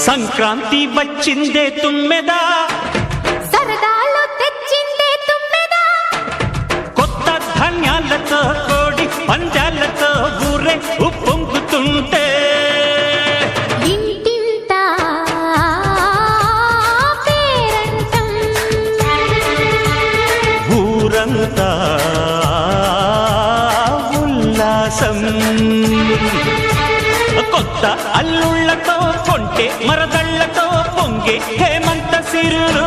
సంక్రాంతి వచ్చిందే తుమ్మెదా, సరదాలు తెచ్చిందే తుమ్మెదా, కొత్త ధాన్యాలతో కోడి పందాలతో ఊరే ఉప్పొంగుతుంటే ఇంటింత పేరంటం, ఊరంతా ఉల్లాసం. కొత్త అల్లుళ్ళతో కొంటే మరదళ్లతో పొంగే హేమంత సిరులు.